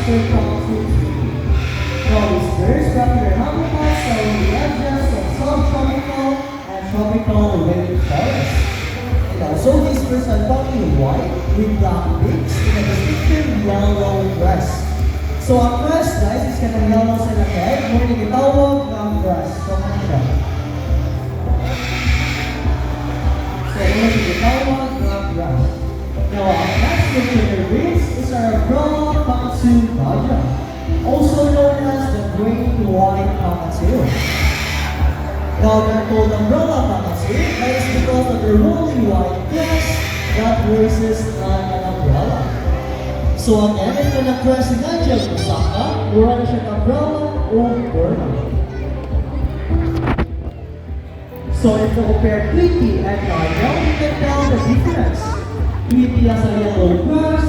Western Tropical. Now this very popular habitat so we have just a subtropical and tropical rainforest. And also these birds are totally white with black beaks and a distinctive yellow crest. So ang crest guys is kanang yellow sa head, ngunit itawag ng crest. So ano siya? So ngunit itawag ng crest. Now our next picture breeds is our umbrella cockatoo baja, also known as the great white cockatoo. Now they're called umbrella cockatoo, that is because of their rolling white crest that raises like an umbrella. So again, if you're not dressing na dyan, masaka, mura na siya umbrella o burma. So if you compare Tweety and Nigel, you can tell the difference. Tweety has a yellow crest,